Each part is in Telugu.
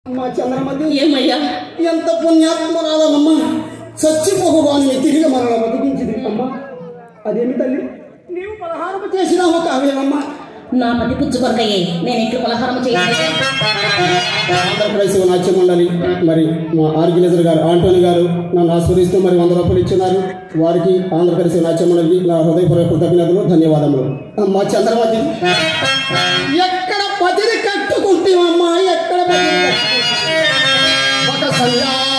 అమ్మా చంద్రమతి ఏమయ్యా ఎంత పుణ్యాత్మరాదమ్మా చచ్చిపోవాలని తిరిగి మరణ బతికించింది అమ్మా. అదేమి తల్లి నీవు పలహారము చేసినావు కావేమమ్మా. నా పతి పుచ్చుకొరకయ్యే నేను ఇట్లు పలహారం చేయాలి. ఆంధ్రప్రదేశ్ నాట్య మండలి మరి మా ఆర్గనైజర్ గారు ఆంటోని గారు నన్ను ఆస్వాదిస్తూ మరి 100 రూపాయలు ఇచ్చినారు. వారికి ఆంధ్రప్రదేశ్ నాట్య మండలికి నా హృదయపూర్వక కృతజ్ఞతలు, ధన్యవాదములు. అమ్మా చంద్రమతి ఎక్కడ పతిని కట్టుకుంటేమమ్మా, ఎక్కడ పతిని ఒక సన్యాసి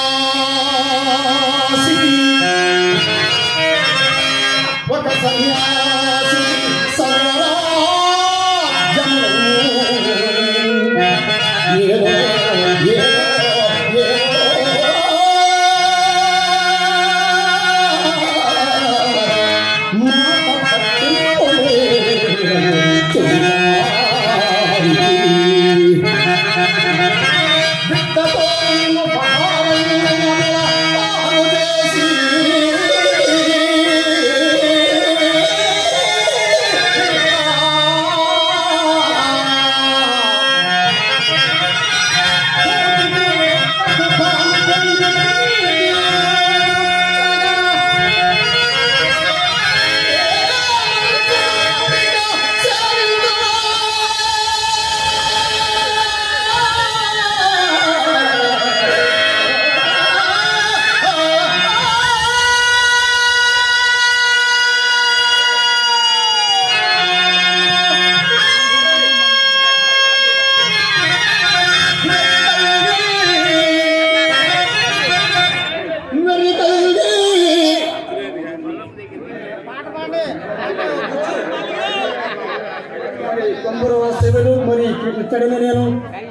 మరి ఇక్కడనే నేను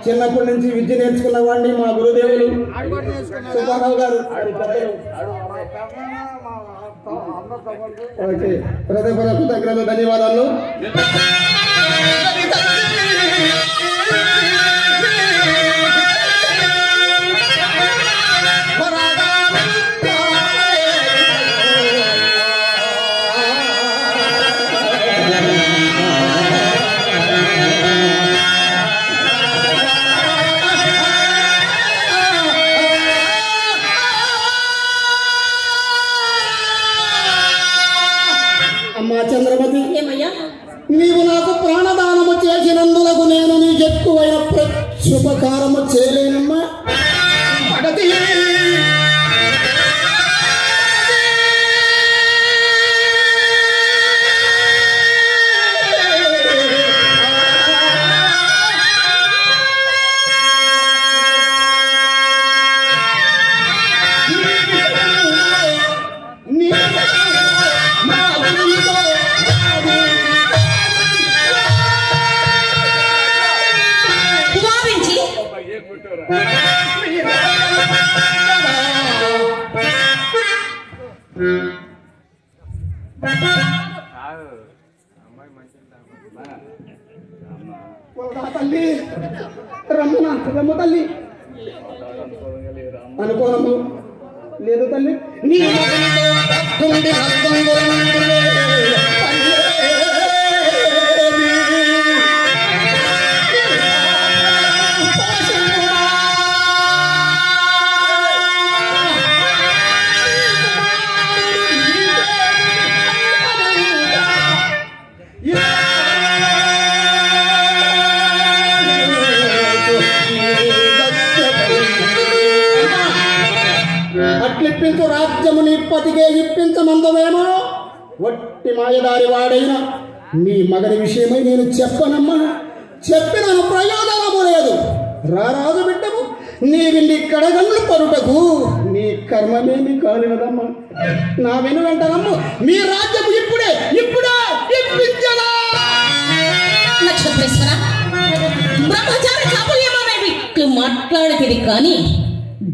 చిన్నప్పటి నుంచి విద్య నేర్చుకున్న వాడిని మా గురుదేవులు సుబ్బారావు గారు. ఓకే హృదయపూర్వక కృతజ్ఞతలు, ధన్యవాదాలు. అమ్మా చంద్రమతి ఏమయ్యా నీవు నాకు ప్రాణదానము చేసినందులకు నేను నీకు ఎక్కువైన శుభకారము చేయలేనమ్మా. తల్లి రమ్మ తల్లి అనుకోనము లేదు తల్లి. అట్లిప్పించు రాజ్యముని ఇప్పటికే ఇప్పించమందమేమో. వట్టి మాయదారి వాడైన నీ మగని విషయమై నేను చెప్పనమ్మా. చెప్పిన ప్రయోజనము లేదు. రారాజు బిడ్డము నీవిండి కడగండ్లు పరుటకు నీ కర్మమేమి కాలినదమ్మా. నా వెను వెంటనమ్ము మీ రాజ్యము ఇప్పుడే ఇప్పించదా. నక్షత్రేశ్వర బ్రహ్మచారి చాపల్యమనేవి మాట్లాడితివి కానీ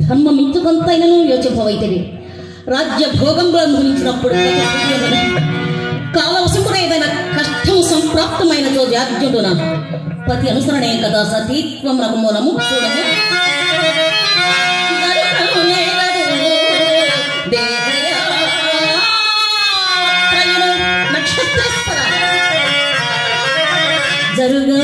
ధర్మమించుకొంతైనను యోచింపవైతివి. రాజ్య భోగంలో అనుభవించినప్పుడు కాలవశంపున ఏదైనా కష్టం సంప్రాప్తమైనతో జాగ్యుడున పతి అనుసరణే కదా సతీత్వం రకమూలము చూడము. నక్షత్రేశ్వర జరుగా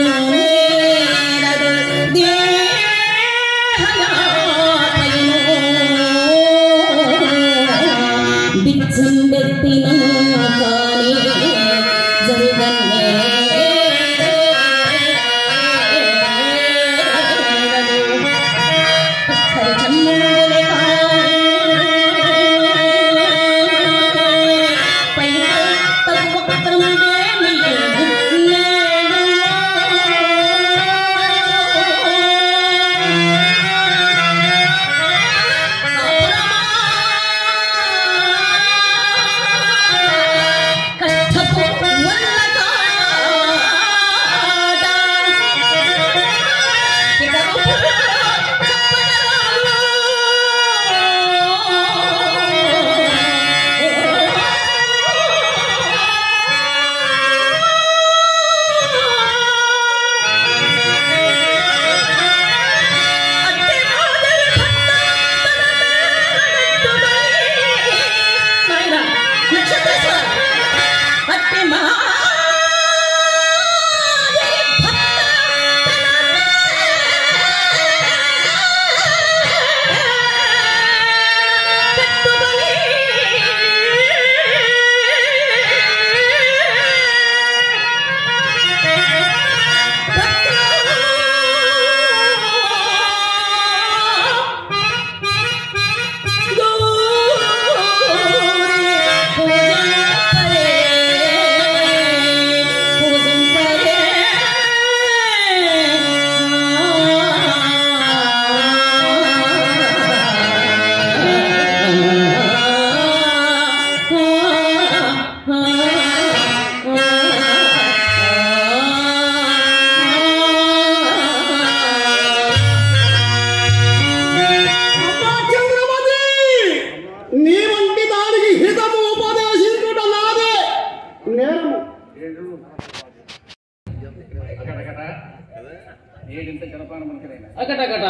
అకటకట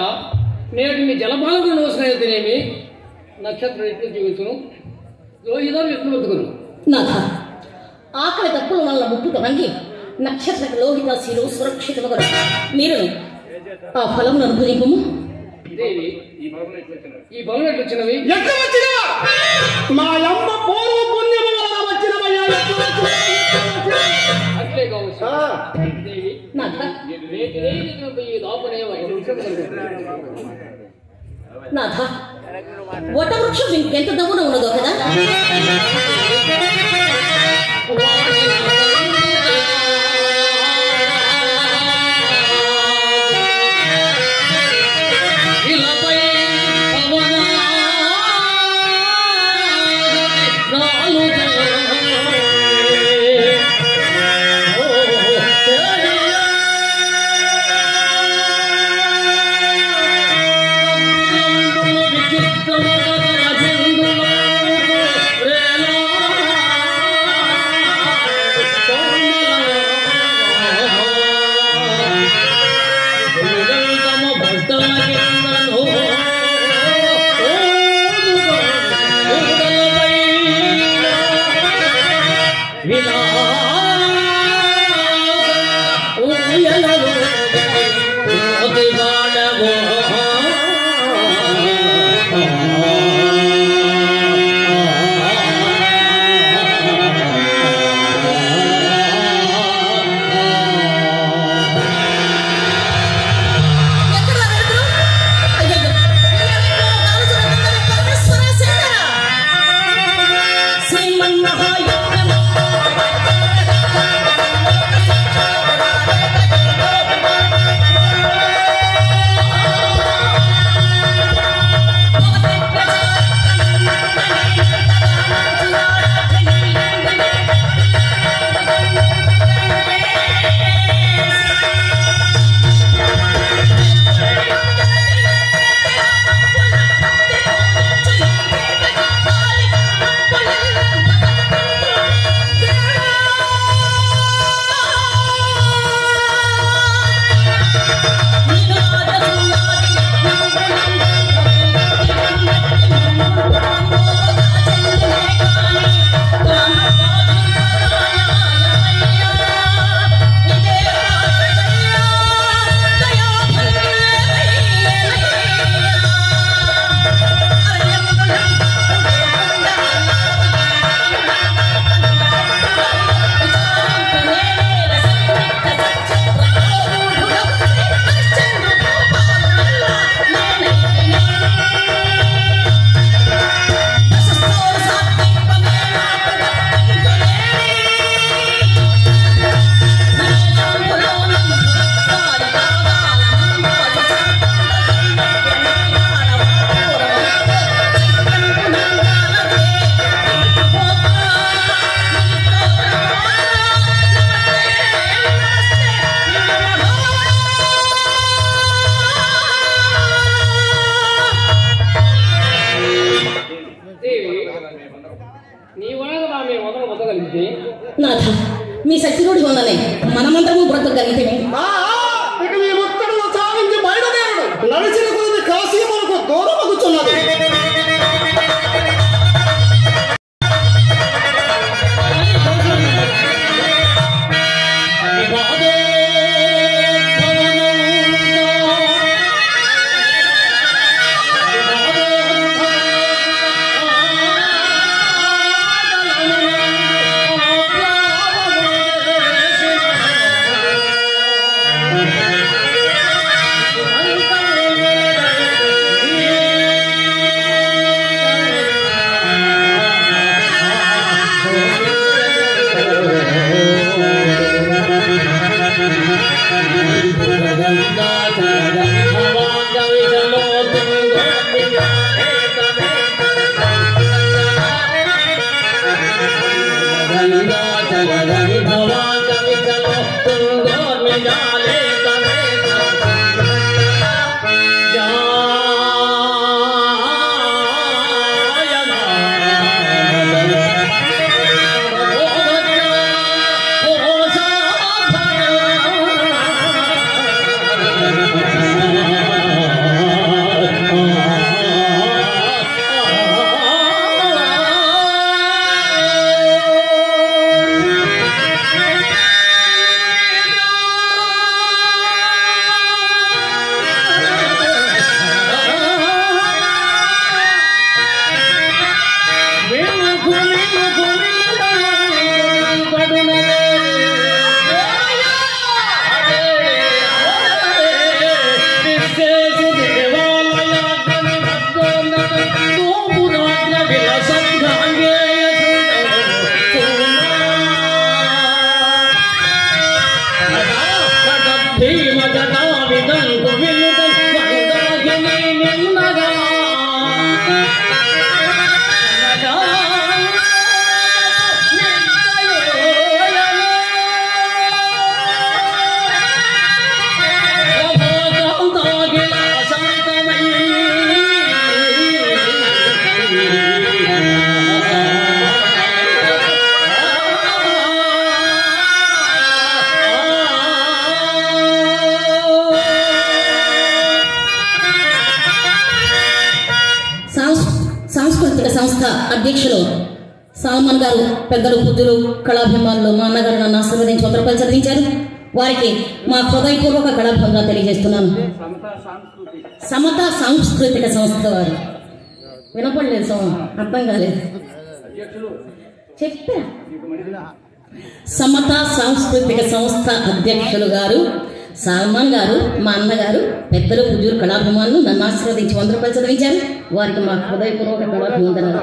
నేటి మీ జలపాలకు నోసుకైతేనేమి నక్షత్రం ఎట్లు జీవించును లోహిదారు ఎట్లు బతుకును. నాథ ఆకలి తప్పుల వల్ల ముప్పు తొలగి నక్షత్ర లోహిత శిలో సురక్షితముగా మీరు ఆ ఫలమును అనుభవింపము. దేవి ఈ బలం ఎట్లు వచ్చినవి? ఎట్లా వచ్చినా మా అమ్మ పూర్వ పుణ్యము వలన వచ్చినవయ్యా. అట్లే కావచ్చు దేవి. నాథ ఈ దాపనే నాథ వట వృక్షం ఇంకెంత దమ్మున ఉన్నదో కదా. నాథ మీ శక్తిలోడి వల్లనే మనమందరము బ్రతకగలిగితే ఇక మీ భక్తుడు సాగించి బయలుదేరడు. నడిచిన కొద్ది కాశీ మనకు దూరం అగుచున్నది. సాంస్కృతిక సంస్థ అధ్యక్షులు సాల్మన్ గారు, పెద్దలు, బుద్ధులు, కళాభిమానులు మా అన్నగారు నన్ను ఆశీర్వదించి 100 రూపాయలు చదివించారు. వారికి మా హృదయపూర్వక కళాభివందనలు తెలియజేస్తున్నాను. సమతా సాంస్కృతిక సంస్థ వారు వినపడలేదు, అర్థం కాలేదు చెప్పా. సమతా సాంస్కృతిక సంస్థ అధ్యక్షులు గారు సాల్మన్ గారు, మా అన్నగారు, పెద్దలు, బుద్ధులు, కళాభిమానులు నన్ను ఆశీర్వదించి 100 రూపాయలు చదివించారు. వారికి మా హృదయపూర్వక కళాభివందనాలు.